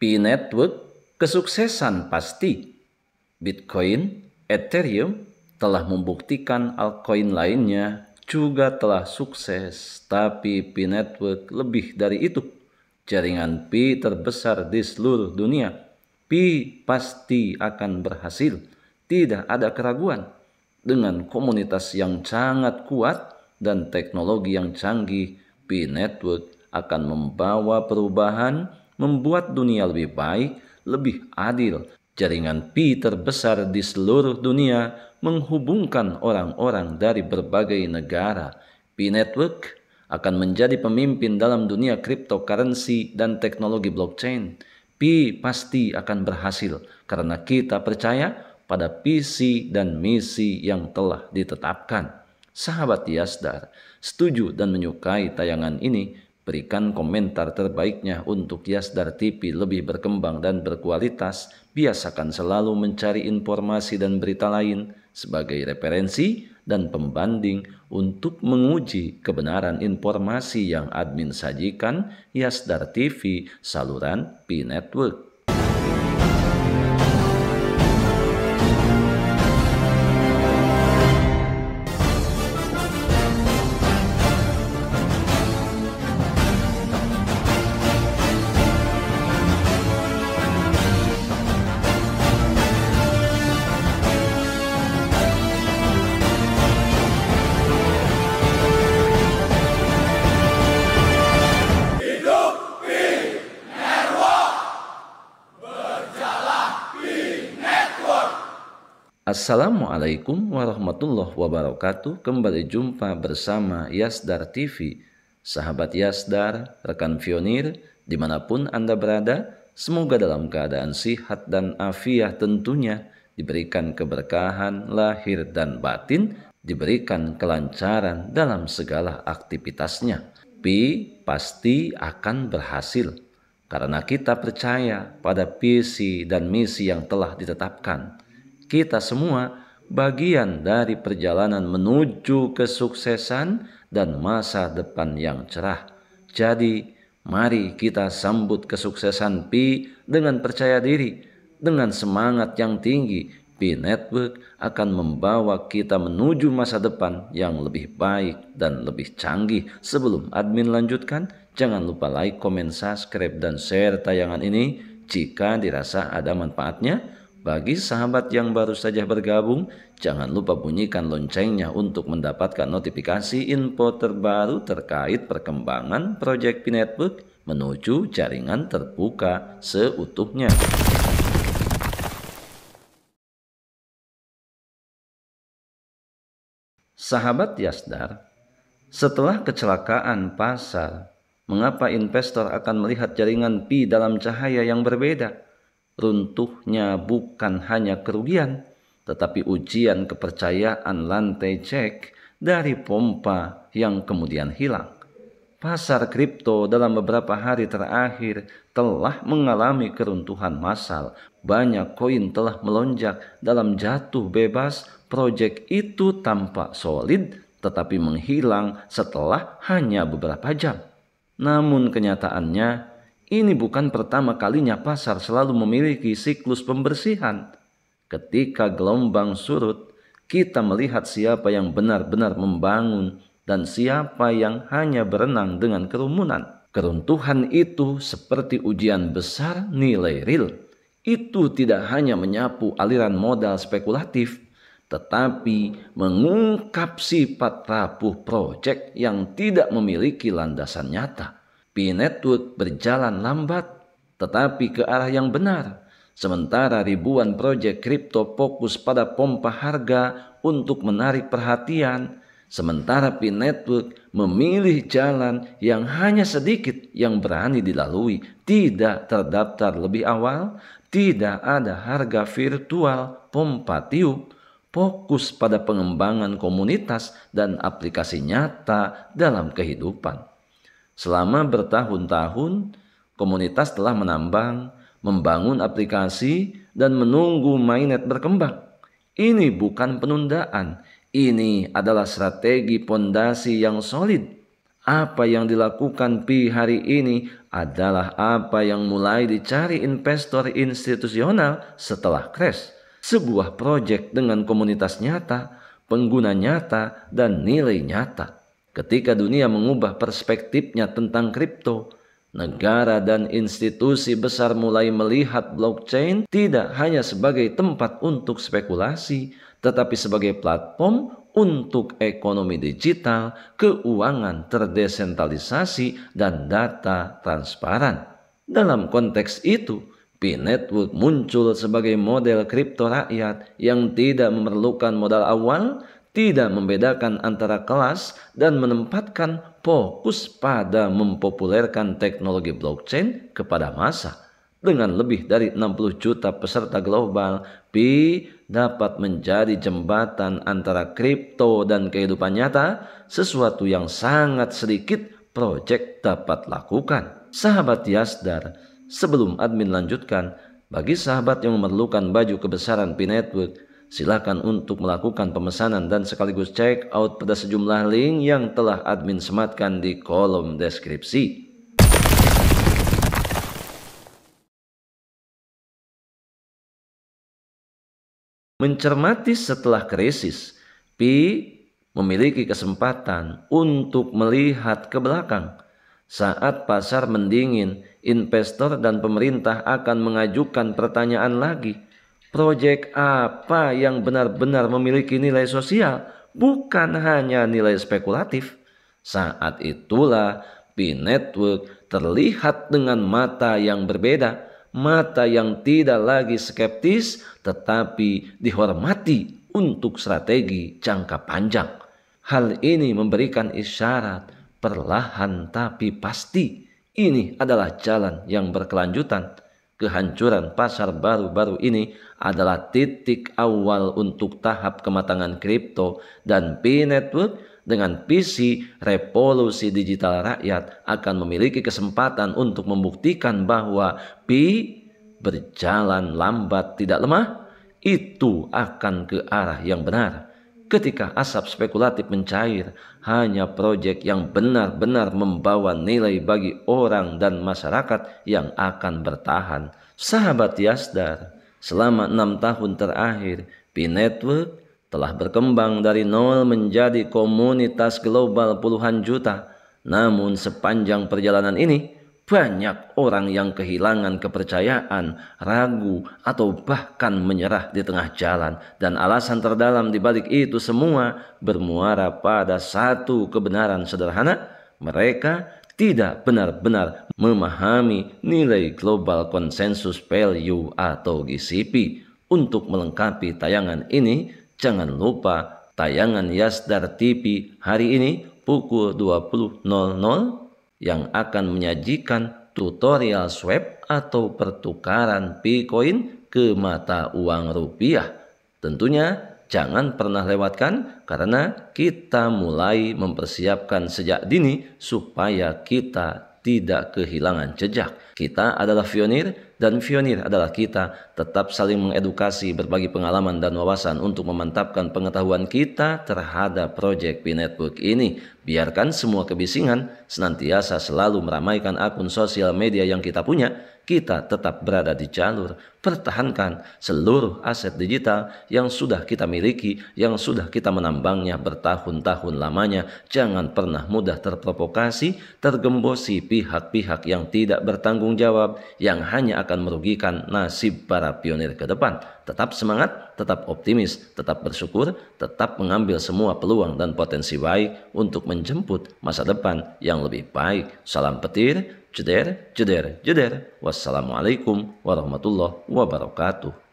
P-Network kesuksesan pasti. Bitcoin, Ethereum telah membuktikan altcoin lainnya juga telah sukses, tapi P-Network lebih dari itu. Jaringan Pi terbesar di seluruh dunia. Pi pasti akan berhasil, tidak ada keraguan. Dengan komunitas yang sangat kuat dan teknologi yang canggih, P-Network akan membawa perubahan, membuat dunia lebih baik, lebih adil. Jaringan Pi terbesar di seluruh dunia menghubungkan orang-orang dari berbagai negara. P-Network akan menjadi pemimpin dalam dunia cryptocurrency dan teknologi blockchain. Pi pasti akan berhasil karena kita percaya pada visi dan misi yang telah ditetapkan. Sahabat Yasdar, setuju dan menyukai tayangan ini? Berikan komentar terbaiknya untuk Yasdar TV lebih berkembang dan berkualitas. Biasakan selalu mencari informasi dan berita lain sebagai referensi dan pembanding untuk menguji kebenaran informasi yang admin sajikan. Yasdar TV, saluran P-Network. Assalamualaikum warahmatullahi wabarakatuh. Kembali jumpa bersama Yasdar TV. Sahabat Yasdar, rekan pionir, dimanapun Anda berada, semoga dalam keadaan sehat dan afiat tentunya, diberikan keberkahan lahir dan batin, diberikan kelancaran dalam segala aktivitasnya. Pi pasti akan berhasil karena kita percaya pada visi dan misi yang telah ditetapkan. Kita semua bagian dari perjalanan menuju kesuksesan dan masa depan yang cerah. Jadi, mari kita sambut kesuksesan Pi dengan percaya diri, dengan semangat yang tinggi. P-Network akan membawa kita menuju masa depan yang lebih baik dan lebih canggih. Sebelum admin lanjutkan, jangan lupa like, komen, subscribe, dan share tayangan ini jika dirasa ada manfaatnya. Bagi sahabat yang baru saja bergabung, jangan lupa bunyikan loncengnya untuk mendapatkan notifikasi info terbaru terkait perkembangan proyek P-Network menuju jaringan terbuka seutuhnya. Sahabat Yasdar, setelah kecelakaan pasar, mengapa investor akan melihat jaringan Pi dalam cahaya yang berbeda? Runtuhnya bukan hanya kerugian, tetapi ujian kepercayaan lantai cek dari pompa yang kemudian hilang. Pasar kripto dalam beberapa hari terakhir telah mengalami keruntuhan massal. Banyak koin telah melonjak dalam jatuh bebas. Proyek itu tampak solid tetapi menghilang setelah hanya beberapa jam. Namun kenyataannya, ini bukan pertama kalinya pasar selalu memiliki siklus pembersihan. Ketika gelombang surut, kita melihat siapa yang benar-benar membangun dan siapa yang hanya berenang dengan kerumunan. Keruntuhan itu seperti ujian besar nilai real. Itu tidak hanya menyapu aliran modal spekulatif, tetapi mengungkap sifat rapuh proyek yang tidak memiliki landasan nyata. P-Network berjalan lambat, tetapi ke arah yang benar. Sementara ribuan proyek kripto fokus pada pompa harga untuk menarik perhatian, sementara P-Network memilih jalan yang hanya sedikit yang berani dilalui, tidak terdaftar lebih awal, tidak ada harga virtual, pompa tiup, fokus pada pengembangan komunitas dan aplikasi nyata dalam kehidupan. Selama bertahun-tahun, komunitas telah menambang, membangun aplikasi, dan menunggu mainnet berkembang. Ini bukan penundaan, ini adalah strategi pondasi yang solid. Apa yang dilakukan Pi hari ini adalah apa yang mulai dicari investor institusional setelah crash. Sebuah proyek dengan komunitas nyata, pengguna nyata, dan nilai nyata. Ketika dunia mengubah perspektifnya tentang kripto, negara dan institusi besar mulai melihat blockchain tidak hanya sebagai tempat untuk spekulasi, tetapi sebagai platform untuk ekonomi digital, keuangan terdesentralisasi, dan data transparan. Dalam konteks itu, P-Network muncul sebagai model kripto rakyat yang tidak memerlukan modal awal, tidak membedakan antara kelas, dan menempatkan fokus pada mempopulerkan teknologi blockchain kepada massa. Dengan lebih dari 60 juta peserta global, Pi dapat menjadi jembatan antara kripto dan kehidupan nyata, sesuatu yang sangat sedikit proyek dapat lakukan. Sahabat Yasdar, sebelum admin lanjutkan, bagi sahabat yang memerlukan baju kebesaran Pi Network, silakan untuk melakukan pemesanan dan sekaligus check out pada sejumlah link yang telah admin sematkan di kolom deskripsi. Mencermati setelah krisis, Pi memiliki kesempatan untuk melihat ke belakang. Saat pasar mendingin, investor dan pemerintah akan mengajukan pertanyaan lagi. Proyek apa yang benar-benar memiliki nilai sosial, bukan hanya nilai spekulatif? Saat itulah Pi Network terlihat dengan mata yang berbeda. Mata yang tidak lagi skeptis tetapi dihormati untuk strategi jangka panjang. Hal ini memberikan isyarat perlahan tapi pasti ini adalah jalan yang berkelanjutan. Kehancuran pasar baru-baru ini adalah titik awal untuk tahap kematangan kripto, dan Pi Network dengan visi revolusi digital rakyat akan memiliki kesempatan untuk membuktikan bahwa Pi berjalan lambat tidak lemah, itu akan ke arah yang benar. Ketika asap spekulatif mencair, hanya proyek yang benar-benar membawa nilai bagi orang dan masyarakat yang akan bertahan. Sahabat Yasdar, selama 6 tahun terakhir, Pi Network telah berkembang dari nol menjadi komunitas global puluhan juta. Namun sepanjang perjalanan ini, banyak orang yang kehilangan kepercayaan, ragu, atau bahkan menyerah di tengah jalan. Dan alasan terdalam di balik itu semua bermuara pada satu kebenaran sederhana: mereka tidak benar-benar memahami nilai Global Consensus Value atau GCV. Untuk melengkapi tayangan ini, jangan lupa tayangan Yasdar TV hari ini pukul 20.00 yang akan menyajikan tutorial swap atau pertukaran Bitcoin ke mata uang rupiah. Tentunya jangan pernah lewatkan karena kita mulai mempersiapkan sejak dini supaya kita tidak kehilangan jejak. Kita adalah pionir dan pionir adalah kita. Tetap saling mengedukasi, berbagi pengalaman dan wawasan untuk memantapkan pengetahuan kita terhadap proyek Pi Network ini. Biarkan semua kebisingan senantiasa selalu meramaikan akun sosial media yang kita punya. Kita tetap berada di jalur. Pertahankan seluruh aset digital yang sudah kita miliki, yang sudah kita menambangnya bertahun-tahun lamanya. Jangan pernah mudah terprovokasi, tergembosi pihak-pihak yang tidak bertanggung jawab, yang hanya akan merugikan nasib para pionir ke depan. Tetap semangat, tetap optimis, tetap bersyukur, tetap mengambil semua peluang dan potensi baik untuk menjemput masa depan yang lebih baik. Salam petir, jeder, jeder, jeder. Wassalamualaikum warahmatullahi wabarakatuh.